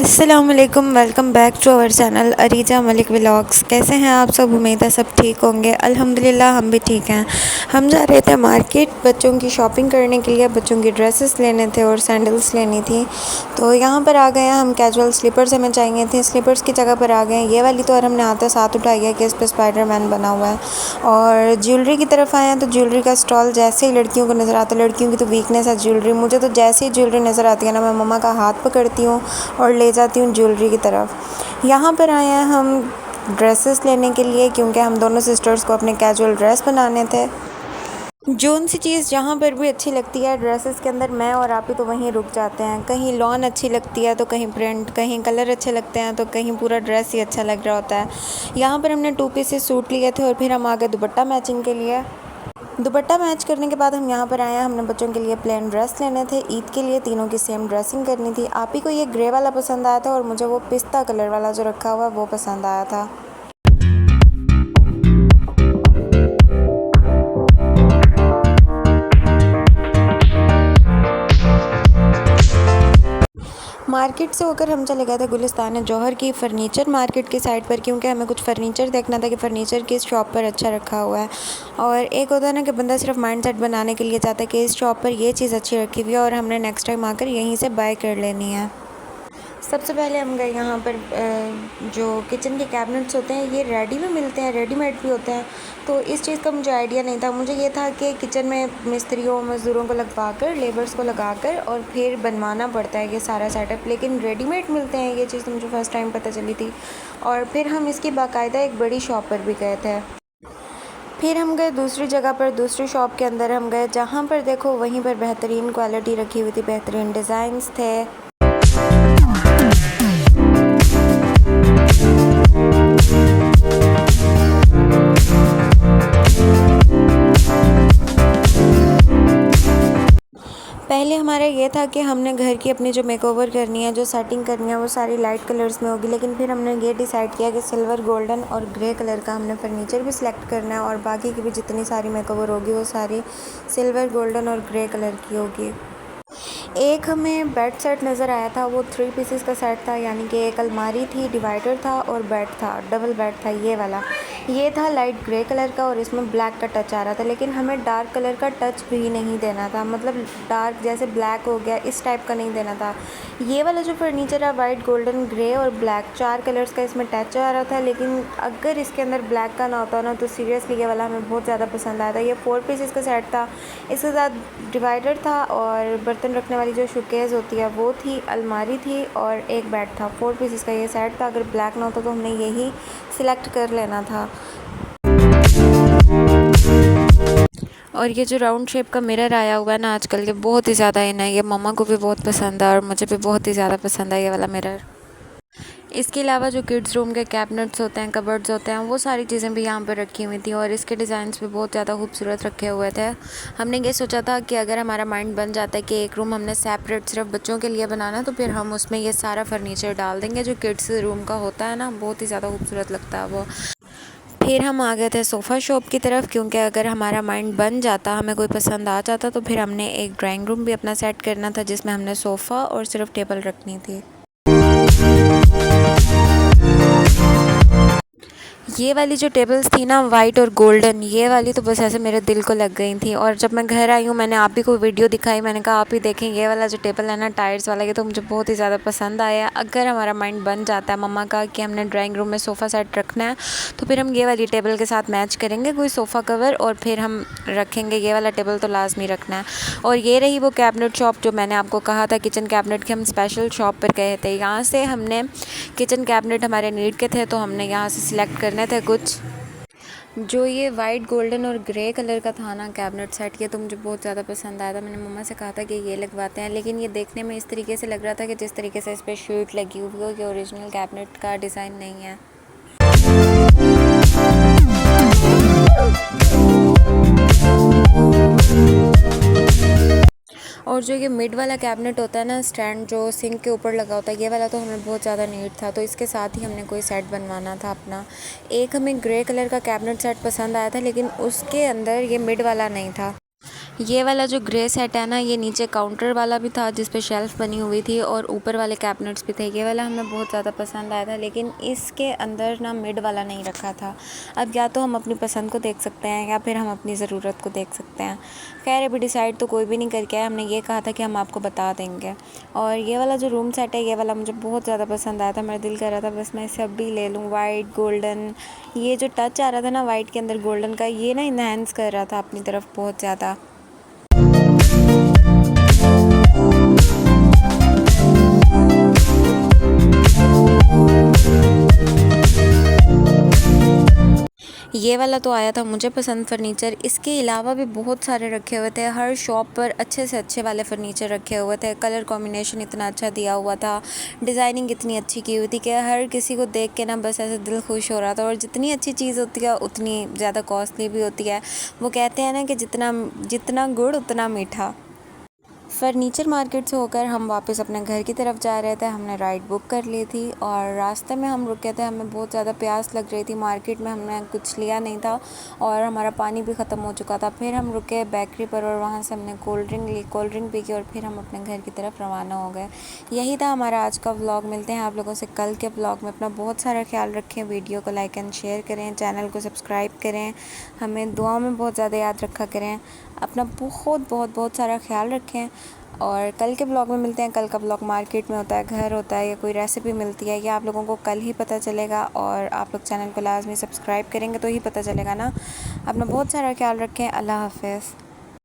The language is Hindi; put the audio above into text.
अस्सलामुअलैकुम, welcome back to our channel Areeja Malik vlogs. कैसे हैं आप सब? उम्मीद है सब ठीक होंगे। अल्हम्दुलिल्लाह हम भी ठीक हैं। हम जा रहे थे मार्केट बच्चों की शॉपिंग करने के लिए, बच्चों की ड्रेसेस लेने थे और सैंडल्स लेनी थी। तो यहाँ पर आ गए हैं हम। कैजुअल स्लीपर्स हमें चाहिए थे, स्लीपर्स की जगह पर आ गए हैं ये वाली। तो और हमने आते साथ उठाई है कि इस पर स्पाइडरमैन बना हुआ है। और ज्वेलरी की तरफ आए हैं तो ज्वेलरी का स्टॉल जैसे ही लड़कियों को नज़र आता है, लड़कियों की तो वीकनेस है ज्वेलरी। मुझे तो जैसे ही ज्वेलरी नज़र आती है ना, मैं मम्मा का हाथ पकड़ती हूँ और ले जाती हूँ ज्वेलरी की तरफ। यहाँ पर आए हैं हम ड्रेसेस लेने के लिए, क्योंकि हम दोनों सिस्टर्स को अपने कैजुअल ड्रेस बनाने थे। जोन सी चीज़ जहाँ पर भी अच्छी लगती है ड्रेसेस के अंदर, मैं और आप ही तो वहीं रुक जाते हैं। कहीं लॉन अच्छी लगती है तो कहीं प्रिंट, कहीं कलर अच्छे लगते हैं तो कहीं पूरा ड्रेस ही अच्छा लग रहा होता है। यहाँ पर हमने 2 पीसेस सूट लिए थे और फिर हम आ गए दुपट्टा मैचिंग के लिए। दुपट्टा मैच करने के बाद हम यहाँ पर आए हैं। हमने बच्चों के लिए प्लेन ड्रेस लेने थे ईद के लिए, तीनों की सेम ड्रेसिंग करनी थी। आप ही को ये ग्रे वाला पसंद आया था और मुझे वो पिस्ता कलर वाला जो रखा हुआ वो पसंद आया था। मार्केट से होकर हम चले गए थे गुलिस्तान जौहर की फ़र्नीचर मार्केट की साइड पर, क्योंकि हमें कुछ फ़र्नीचर देखना था कि फ़र्नीचर किस शॉप पर अच्छा रखा हुआ है। और एक होता है ना कि बंदा सिर्फ माइंडसेट बनाने के लिए चाहता है कि इस शॉप पर ये चीज़ अच्छी रखी हुई है और हमने नेक्स्ट टाइम आकर यहीं से बाय कर लेनी है। सबसे पहले हम गए यहाँ पर जो किचन के कैबिनेट्स होते हैं ये रेडी में मिलते हैं, रेडीमेड भी होते हैं। तो इस चीज़ का मुझे आइडिया नहीं था। मुझे ये था कि किचन में मिस्त्रियों मज़दूरों को लगवा कर, लेबर्स को लगा कर और फिर बनवाना पड़ता है ये सारा सेटअप, लेकिन रेडीमेड मिलते हैं। ये चीज़ तो मुझे फ़र्स्ट टाइम पता चली थी। और फिर हम इसकी बाकायदा एक बड़ी शॉप पर भी गए थे। फिर हम गए दूसरी जगह पर, दूसरी शॉप के अंदर हम गए जहाँ पर देखो वहीं पर बेहतरीन क्वालिटी रखी हुई थी, बेहतरीन डिज़ाइंस थे। पहले हमारा ये था कि हमने घर की अपनी जो मेकओवर करनी है, जो सेटिंग करनी है वो सारी लाइट कलर्स में होगी, लेकिन फिर हमने ये डिसाइड किया कि सिल्वर, गोल्डन और ग्रे कलर का हमने फर्नीचर भी सिलेक्ट करना है और बाकी की भी जितनी सारी मेकओवर होगी वो सारी सिल्वर, गोल्डन और ग्रे कलर की होगी। एक हमें बेड सेट नज़र आया था, वो 3 पीसेस का सेट था, यानी कि एक अलमारी थी, डिवाइडर था और बेड था, डबल बेड था ये वाला। ये था लाइट ग्रे कलर का और इसमें ब्लैक का टच आ रहा था, लेकिन हमें डार्क कलर का टच भी नहीं देना था, मतलब डार्क जैसे ब्लैक हो गया इस टाइप का नहीं देना था। ये वाला जो फर्नीचर है वाइट, गोल्डन, ग्रे और ब्लैक 4 कलर्स का इसमें टच आ रहा था, लेकिन अगर इसके अंदर ब्लैक का ना होता ना तो सीरियसली ये वाला हमें बहुत ज़्यादा पसंद आया था। ये 4 पीसेस का सेट था, इसके साथ डिवाइडर था और बर्तन रखने वाली जो शोकेस होती है वो थी, अलमारी थी और एक बेड था। 4 पीसेस का ये सेट था। अगर ब्लैक ना होता तो हमने यही सिलेक्ट कर लेना था। और ये जो राउंड शेप का मिरर आया हुआ है ना आजकल, ये बहुत ही ज़्यादा इन है। ये मम्मा को भी बहुत पसंद है और मुझे भी बहुत ही ज़्यादा पसंद है ये वाला मिरर। इसके अलावा जो किड्स रूम के कैबिनेट्स होते हैं, कबर्ड्स होते हैं, वो सारी चीज़ें भी यहाँ पर रखी हुई थी और इसके डिज़ाइंस भी बहुत ज़्यादा खूबसूरत रखे हुए थे। हमने ये सोचा था कि अगर हमारा माइंड बन जाता है कि एक रूम हमने सेपरेट सिर्फ बच्चों के लिए बनाना, तो फिर हम उसमें ये सारा फर्नीचर डाल देंगे जो किड्स रूम का होता है ना, बहुत ही ज़्यादा खूबसूरत लगता है वो। फिर हम आ गए थे सोफ़ा शॉप की तरफ, क्योंकि अगर हमारा माइंड बन जाता, हमें कोई पसंद आ जाता, तो फिर हमने एक ड्राइंग रूम भी अपना सेट करना था जिसमें हमने सोफ़ा और सिर्फ टेबल रखनी थी। ये वाली जो टेबल्स थी ना वाइट और गोल्डन, ये वाली तो बस ऐसे मेरे दिल को लग गई थी। और जब मैं घर आई हूँ मैंने आप ही को वीडियो दिखाई, मैंने कहा आप ही देखें ये वाला जो टेबल है ना टायर्स वाला, ये तो मुझे बहुत ही ज़्यादा पसंद आया। अगर हमारा माइंड बन जाता है मम्मा का कि हमने ड्राइंग रूम में सोफ़ा सेट रखना है, तो फिर हम ये वाली टेबल के साथ मैच करेंगे कोई सोफ़ा कवर और फिर हम रखेंगे। ये वाला टेबल तो लाजमी रखना है। और ये रही वो कैबिनेट शॉप जो मैंने आपको कहा था किचन कैबिनेट की हम स्पेशल शॉप पर गए थे। यहाँ से हमने किचन कैबिनेट हमारे नीड के थे, तो हमने यहाँ से सिलेक्ट करने थे कुछ। जो ये वाइट, गोल्डन और ग्रे कलर का था ना कैबिनेट सेट, ये तो मुझे बहुत ज़्यादा पसंद आया था। मैंने मम्मा से कहा था कि ये लगवाते हैं, लेकिन ये देखने में इस तरीके से लग रहा था कि जिस तरीके से इस पर शीट लगी हुई हो, ये ओरिजिनल कैबिनेट का डिज़ाइन नहीं है। और जो ये मिड वाला कैबिनेट होता है ना, स्टैंड जो सिंक के ऊपर लगा होता है, ये वाला तो हमें बहुत ज़्यादा नीड था, तो इसके साथ ही हमने कोई सेट बनवाना था अपना। एक हमें ग्रे कलर का कैबिनेट सेट पसंद आया था, लेकिन उसके अंदर ये मिड वाला नहीं था। ये वाला जो ग्रे सेट है ना, ये नीचे काउंटर वाला भी था जिस पे शेल्फ़ बनी हुई थी और ऊपर वाले कैबिनेट्स भी थे। ये वाला हमें बहुत ज़्यादा पसंद आया था, लेकिन इसके अंदर ना मिड वाला नहीं रखा था। अब या तो हम अपनी पसंद को देख सकते हैं या फिर हम अपनी ज़रूरत को देख सकते हैं। खैर अभी डिसाइड तो कोई भी नहीं करके आया, हमने ये कहा था कि हम आपको बता देंगे। और ये वाला जो रूम सेट है, ये वाला मुझे बहुत ज़्यादा पसंद आया था। मेरा दिल कर रहा था बस मैं इसे अभी ले लूँ। वाइट गोल्डन, ये जो टच आ रहा था ना वाइट के अंदर गोल्डन का, ये ना इन्हेंस कर रहा था अपनी तरफ बहुत ज़्यादा। ये वाला तो आया था मुझे पसंद फ़र्नीचर। इसके अलावा भी बहुत सारे रखे हुए थे। हर शॉप पर अच्छे से अच्छे वाले फ़र्नीचर रखे हुए थे। कलर कॉम्बिनेशन इतना अच्छा दिया हुआ था, डिज़ाइनिंग इतनी अच्छी की हुई थी कि हर किसी को देख के ना बस ऐसे दिल खुश हो रहा था। और जितनी अच्छी चीज़ होती है उतनी ज़्यादा कॉस्टली भी होती है। वो कहते हैं ना कि जितना जितना गुड़ उतना मीठा। फ़र्नीचर मार्केट से होकर हम वापस अपने घर की तरफ जा रहे थे। हमने राइड बुक कर ली थी और रास्ते में हम रुके थे। हमें बहुत ज़्यादा प्यास लग रही थी। मार्केट में हमने कुछ लिया नहीं था और हमारा पानी भी ख़त्म हो चुका था। फिर हम रुके बेकरी पर और वहाँ से हमने कोल्ड ड्रिंक ली, कोल्ड ड्रिंक पी के और फिर हम अपने घर की तरफ रवाना हो गए। यही था हमारा आज का व्लॉग। मिलते हैं आप लोगों से कल के व्लॉग में। अपना बहुत सारा ख्याल रखें। वीडियो को लाइक एंड शेयर करें, चैनल को सब्सक्राइब करें, हमें दुआ में बहुत ज़्यादा याद रखा करें। अपना बहुत सारा ख्याल रखें और कल के ब्लॉग में मिलते हैं। कल का ब्लॉग मार्केट में होता है, घर होता है या कोई रेसिपी मिलती है, या आप लोगों को कल ही पता चलेगा। और आप लोग चैनल को लाजमी सब्सक्राइब करेंगे तो ही पता चलेगा ना। अपना बहुत सारा ख्याल रखें। अल्लाह हाफ़िज़।